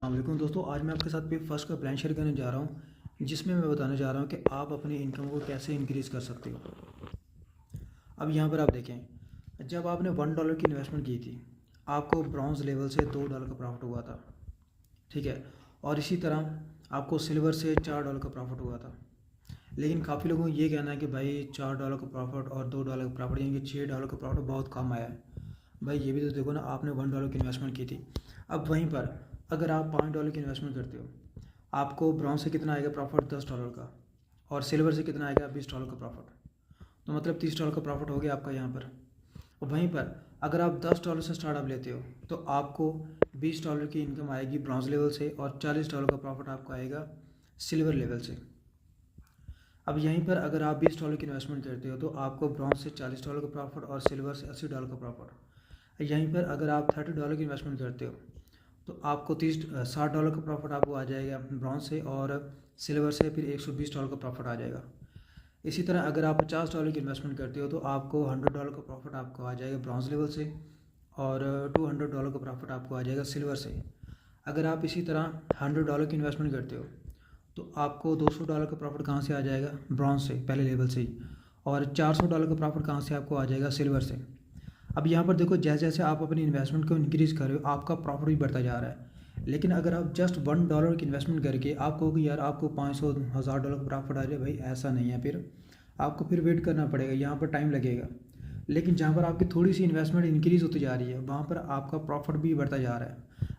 वालेकुम दोस्तों, आज मैं आपके साथ पे फर्स्ट का प्लान शेयर करने जा रहा हूँ, जिसमें मैं बताने जा रहा हूँ कि आप अपनी इनकम को कैसे इंक्रीज़ कर सकते हो। अब यहाँ पर आप देखें, जब आपने $1 की इन्वेस्टमेंट की थी, आपको ब्रॉन्ज़ लेवल से $2 का प्रॉफिट हुआ था, ठीक है। और इसी तरह आपको सिल्वर से $4 का प्रॉफिट हुआ था। लेकिन काफ़ी लोगों को ये कहना है कि भाई $4 का प्रॉफिट और $2 का प्रॉफिट यानी कि $6 का प्रॉफिट बहुत कम आया है। भाई ये भी तो देखो ना, आपने $1 की इन्वेस्टमेंट की थी। अब वहीं पर अगर आप $5 की इन्वेस्टमेंट करते हो, आपको ब्रॉन्ज से कितना आएगा प्रॉफिट $10 का, और सिल्वर से कितना आएगा $20 का प्रॉफिट। तो मतलब $30 का प्रॉफिट हो गया आपका यहाँ पर। और वहीं पर अगर आप $10 से स्टार्टअप लेते हो तो आपको $20 की इनकम आएगी ब्रॉन्ज लेवल से, और $40 का प्रॉफिट आपको आएगा सिल्वर लेवल से। अब यहीं पर अगर आप $20 की इन्वेस्टमेंट करते हो तो आपको ब्रॉन्ज से $40 का प्रॉफिट और सिल्वर से $80 का प्रॉफिट। यहीं पर अगर आप $30 की इन्वेस्टमेंट करते हो तो आपको $60 का प्रॉफिट आपको आ जाएगा ब्रॉन्ज से, और सिल्वर से फिर $120 का प्रॉफिट आ जाएगा। इसी तरह अगर आप $50 की इन्वेस्टमेंट करते हो तो आपको $100 का प्रॉफिट आपको आ जाएगा ब्रॉन्ज लेवल से, और $200 का प्रॉफिट आपको आ जाएगा सिल्वर से। अगर आप इसी तरह $100 की इन्वेस्टमेंट करते हो तो आपको $200 का प्रॉफिट कहाँ से आ जाएगा ब्रॉन्ज से, पहले लेवल से ही, और $400 का प्रॉफिट कहाँ से आपको आ जाएगा सिल्वर से। अब यहाँ पर देखो, जैसे जैसे आप अपनी इन्वेस्टमेंट को इंक्रीज़ कर रहे हो आपका प्रॉफिट भी बढ़ता जा रहा है। लेकिन अगर आप जस्ट $1 की इन्वेस्टमेंट करके आप कहोगे यार आपको 500 $1000 का प्रॉफिट आ जाए, भाई ऐसा नहीं है। फिर आपको फिर वेट करना पड़ेगा, यहाँ पर टाइम लगेगा। लेकिन जहाँ पर आपकी थोड़ी सी इन्वेस्टमेंट इंक्रीज़ होती जा रही है वहाँ पर आपका प्रॉफिट भी बढ़ता जा रहा है।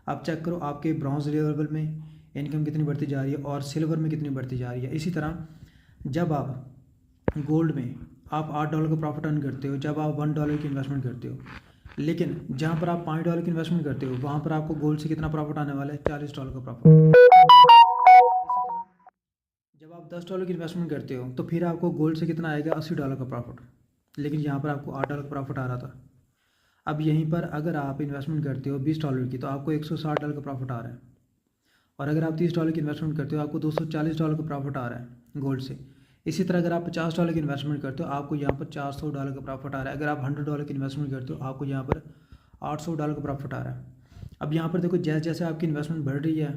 आप चेक करो आपके ब्रॉन्ज लेवल में इनकम कितनी बढ़ती जा रही है और सिल्वर में कितनी बढ़ती जा रही है। इसी तरह जब आप गोल्ड में आप $8 का प्रॉफिट अर्न करते हो जब आप $1 की इन्वेस्टमेंट करते हो, लेकिन जहाँ पर आप $5 की इन्वेस्टमेंट करते हो वहाँ पर आपको गोल्ड से कितना प्रॉफिट आने वाला है, $40 का प्रॉफिट। इसी तरह जब आप $10 की इन्वेस्टमेंट करते हो तो फिर आपको गोल्ड से कितना आएगा, $80 का प्रॉफिट। लेकिन यहाँ पर आपको $8 का प्रॉफिट आ रहा था। अब यहीं पर अगर आप इन्वेस्टमेंट करते हो $20 की तो आपको $160 का प्रॉफिट आ रहा है। और अगर आप $30 की इन्वेस्टमेंट करते हो आपको $240 का प्रॉफिट आ रहा है गोल्ड से। इसी तरह अगर आप $50 की इन्वेस्टमेंट करते हो आपको यहाँ पर $400 का प्रॉफिट आ रहा है। अगर आप $100 की इन्वेस्टमेंट करते हो आपको यहाँ पर $800 का प्रॉफिट आ रहा है। अब यहाँ पर देखो, जैसे जैसे आपकी इन्वेस्टमेंट बढ़ रही है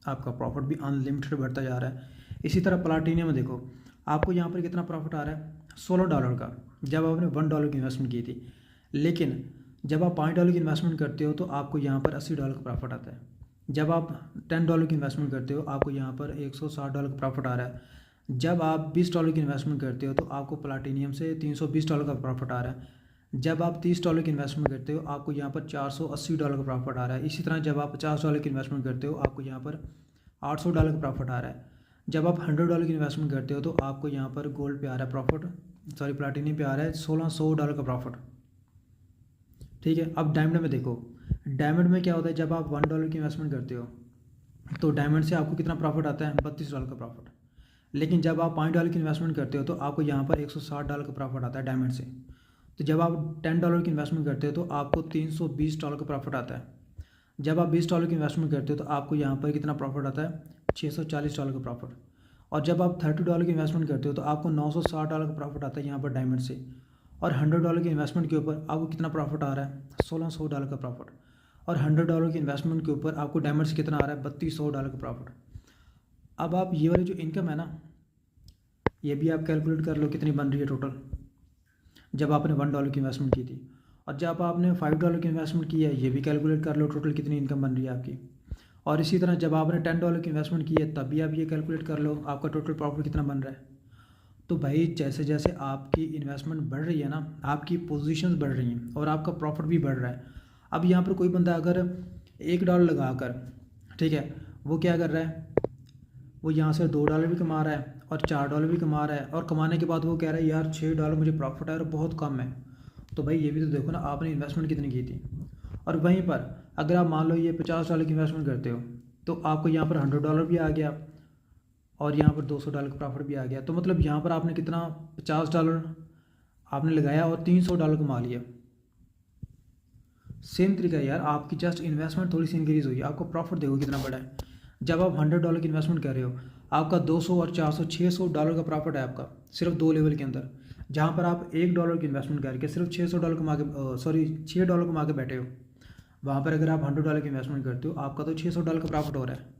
आपका प्रॉफिट भी अनलिमिटेड बढ़ता जा रहा है। इसी तरह प्लाटिनियम में देखो, आपको यहाँ पर कितना प्रॉफिट आ रहा है, $16 का, जब आपने $1 की इन्वेस्टमेंट की थी। लेकिन जब आप $5 की इन्वेस्टमेंट करते हो तो आपको यहाँ पर $80 का प्रॉफिट आता है। जब आप $10 की इन्वेस्टमेंट करते हो आपको यहाँ पर $160 का प्रॉफिट आ रहा है। जब आप $20 की इन्वेस्टमेंट करते हो तो आपको प्लाटिनियम से $320 का प्रॉफिट आ रहा है। जब आप $30 की इन्वेस्टमेंट करते हो आपको यहाँ पर $480 का प्रॉफिट आ रहा है। इसी तरह जब आप $50 की इन्वेस्टमेंट करते हो आपको यहाँ पर $800 का प्रॉफिट आ रहा है। जब आप $100 की इन्वेस्टमेंट करते हो तो आपको यहाँ पर गोल्ड पे आ रहा है प्रॉफिट, सॉरी प्लाटिनियम पे आ रहा है $1600 का प्रॉफिट, ठीक है। अब डायमंड में देखो, डायमंड में क्या होता है, जब आप $1 की इन्वेस्टमेंट करते हो तो डायमंड से आपको कितना प्रॉफिट आता है, $32 का प्रॉफिट। लेकिन जब आप $5 की इन्वेस्टमेंट करते हो तो आपको यहाँ पर $160 का प्रॉफिट आता है डायमंड से। तो जब आप $10 की इन्वेस्टमेंट करते हो तो आपको $320 का प्रॉफिट आता है। जब आप $20 की इन्वेस्टमेंट करते हो तो आपको यहाँ पर कितना प्रॉफिट आता है, $640 का प्रॉफिट। और जब आप $30 की इन्वेस्टमेंट करते हो तो आपको $960 का प्रॉफिट आता है यहाँ पर डायमंड से। और $100 की इन्वेस्टमेंट के ऊपर आपको कितना प्रॉफिट आ रहा है, $1600 का प्रॉफिट। और $100 की इन्वेस्टमेंट के ऊपर आपको डायमंड से कितना आ रहा है, $3200 का प्रॉफिट। अब आप ये वाली जो इनकम है ना, ये भी आप कैलकुलेट कर लो कितनी बन रही है टोटल, जब आपने $1 की इन्वेस्टमेंट की थी। और जब आपने $5 की इन्वेस्टमेंट की है ये भी कैलकुलेट कर लो टोटल कितनी इनकम बन रही है आपकी। और इसी तरह जब आपने $10 की इन्वेस्टमेंट की है तब भी आप ये कैलकुलेट कर लो आपका टोटल प्रॉफिट कितना बन रहा है। तो भाई जैसे जैसे आपकी इन्वेस्टमेंट बढ़ रही है ना, आपकी पोजीशंस बढ़ रही हैं और आपका प्रॉफिट भी बढ़ रहा है। अब यहाँ पर कोई बंदा अगर $1 लगा कर, ठीक है, वो क्या कर रहा है, वो यहाँ से $2 भी कमा रहा है और $4 भी कमा रहा है, और कमाने के बाद वो कह रहा है यार $6 मुझे प्रॉफिट है और बहुत कम है। तो भाई ये भी तो देखो ना आपने इन्वेस्टमेंट कितनी की थी। और वहीं पर अगर आप मान लो ये $50 की इन्वेस्टमेंट करते हो तो आपको यहाँ पर $100 भी आ गया और यहाँ पर $200 का प्रॉफिट भी आ गया। तो मतलब यहाँ पर आपने कितना, $50 आपने लगाया और $300 कमा लिया। सेम तरीका है यार, आपकी जस्ट इन्वेस्टमेंट थोड़ी सी इंक्रीज़ हुई, आपको प्रॉफिट देखो कितना बड़ा है। जब आप $100 की इन्वेस्टमेंट कर रहे हो आपका 200 और 400 $600 का प्रॉफिट है आपका सिर्फ दो लेवल के अंदर। जहाँ पर आप $1 की इन्वेस्टमेंट करके सिर्फ $600 कमा के, सॉरी $6 कमा के बैठे हो, वहाँ पर अगर आप $100 की इन्वेस्टमेंट करते हो आपका तो $600 का प्रॉफिट हो रहा है।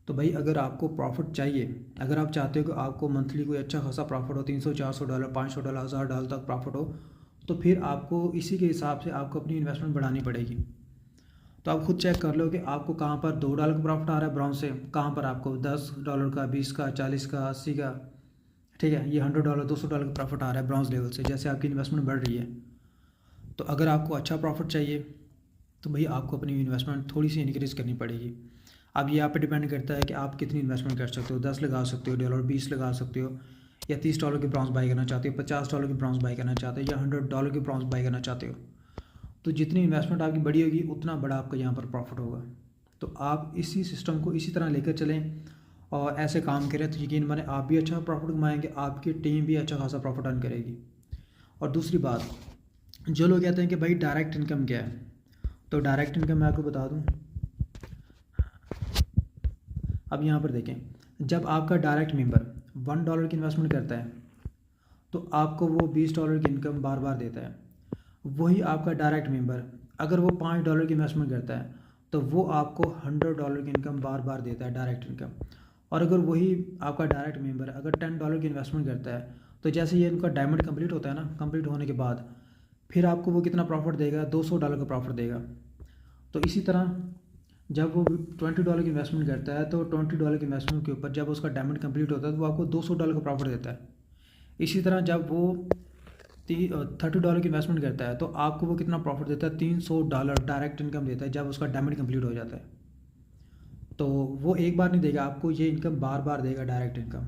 तो भाई अगर आपको प्रॉफिट चाहिए, अगर आप चाहते हो कि आपको मंथली कोई अच्छा खासा प्रॉफिट हो, $300, $400, $500, $1000 तक प्रॉफिट हो, तो फिर आपको इसी के हिसाब से आपको अपनी इन्वेस्टमेंट बढ़ानी पड़ेगी। तो आप खुद चेक कर लो कि आपको कहाँ पर $2 का प्रॉफिट आ रहा है ब्राउन से, कहाँ पर आपको $10 का, 20 का, 40 का, 80 का, ठीक है, ये $100, $200 का प्रॉफिट आ रहा है ब्राउन्स लेवल से, जैसे आपकी इन्वेस्टमेंट बढ़ रही है। तो अगर आपको अच्छा प्रॉफिट चाहिए तो भाई आपको अपनी इन्वेस्टमेंट थोड़ी सी इंक्रीज़ करनी पड़ेगी। अब ये आप पे डिपेंड करता है कि आप कितनी इन्वेस्टमेंट कर सकते हो। 10 लगा सकते हो डॉलर, 20 लगा सकते हो, या $30 की ब्राउन्स बाई करना चाहते हो, $50 की ब्राउन्स बाई करना चाहते हो, या $100 की ब्राउन्स बाई करना चाहते हो। तो जितनी इन्वेस्टमेंट आपकी बड़ी होगी उतना बड़ा आपका यहाँ पर प्रॉफिट होगा। तो आप इसी सिस्टम को इसी तरह लेकर चलें और ऐसे काम करें तो यकीन माने आप भी अच्छा प्रॉफिट कमाएंगे, आपकी टीम भी अच्छा खासा प्रॉफिट अर्न करेगी। और दूसरी बात, जो लोग कहते हैं कि भाई डायरेक्ट इनकम क्या है, तो डायरेक्ट इनकम मैं आपको बता दूं। अब यहाँ पर देखें, जब आपका डायरेक्ट मेंबर $1 की इन्वेस्टमेंट करता है तो आपको वो $20 की इनकम बार बार देता है। वही आपका डायरेक्ट मेंबर अगर वो $5 की इन्वेस्टमेंट करता है तो वो आपको $100 की इनकम बार बार देता है, डायरेक्ट इनकम। और अगर वही आपका डायरेक्ट मेंबर अगर $10 की इन्वेस्टमेंट करता है तो जैसे ये इनका डायमंड कंप्लीट होता है ना, कंप्लीट होने के बाद फिर आपको वो कितना प्रॉफिट देगा, $200 का प्रॉफिट देगा। तो इसी तरह जब वो $20 की इन्वेस्टमेंट करता है तो $20 की इन्वेस्टमेंट के ऊपर जब उसका डायमंड कंप्लीट होता है तो वो आपको $200 का प्रॉफिट देता है। इसी तरह जब वो $30 की इन्वेस्टमेंट करता है तो आपको वो कितना प्रॉफिट देता है, $300 डायरेक्ट इनकम देता है जब उसका डायमंड कंप्लीट हो जाता है। तो वो एक बार नहीं देगा आपको, ये इनकम बार बार देगा, डायरेक्ट इनकम,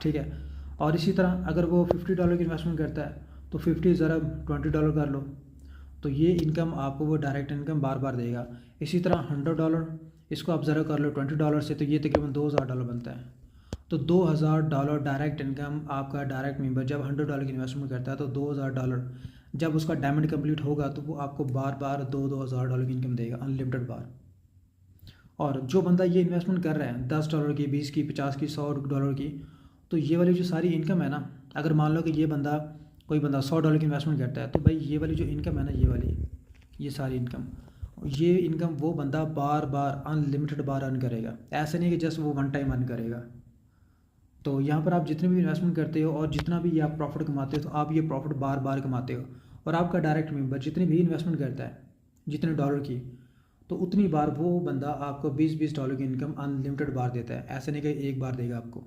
ठीक है। और इसी तरह अगर वो $50 की इन्वेस्टमेंट करता है तो 50 ज़रा $20 कर लो, तो ये इनकम आपको वो डायरेक्ट इनकम बार बार देगा। इसी तरह $100 इसको आप ज़रा कर लो $20 से, तो ये तकरीबन $2000 बनता है। तो $2000 डायरेक्ट इनकम आपका डायरेक्ट मेंबर जब $100 की इन्वेस्टमेंट करता है तो $2000 जब उसका डायमंड कंप्लीट होगा तो वो आपको बार बार $2000 की इनकम देगा, अनलिमिटेड बार। और जो बंदा ये इन्वेस्टमेंट कर रहा है $10 की, 20 की, 50 की, $100 की, तो ये वाली जो सारी इनकम है ना, अगर मान लो कि कोई बंदा $100 की इन्वेस्टमेंट करता है तो भाई ये वाली जो इनकम है ना, ये सारी इनकम, ये इनकम वो बंदा बार बार अनलिमिटेड बार अर्न करेगा। ऐसे नहीं कि जस्ट वो वन टाइम अर्न करेगा। तो यहाँ पर आप जितने भी इन्वेस्टमेंट करते हो और जितना भी ये आप प्रॉफिट कमाते हो तो आप ये प्रॉफिट बार बार कमाते हो। और आपका डायरेक्ट मेंबर जितनी भी इन्वेस्टमेंट करता है जितने डॉलर की, तो उतनी बार वो बंदा आपको $20 की इनकम अनलिमिटेड बार देता है। ऐसे नहीं कि एक बार देगा आपको।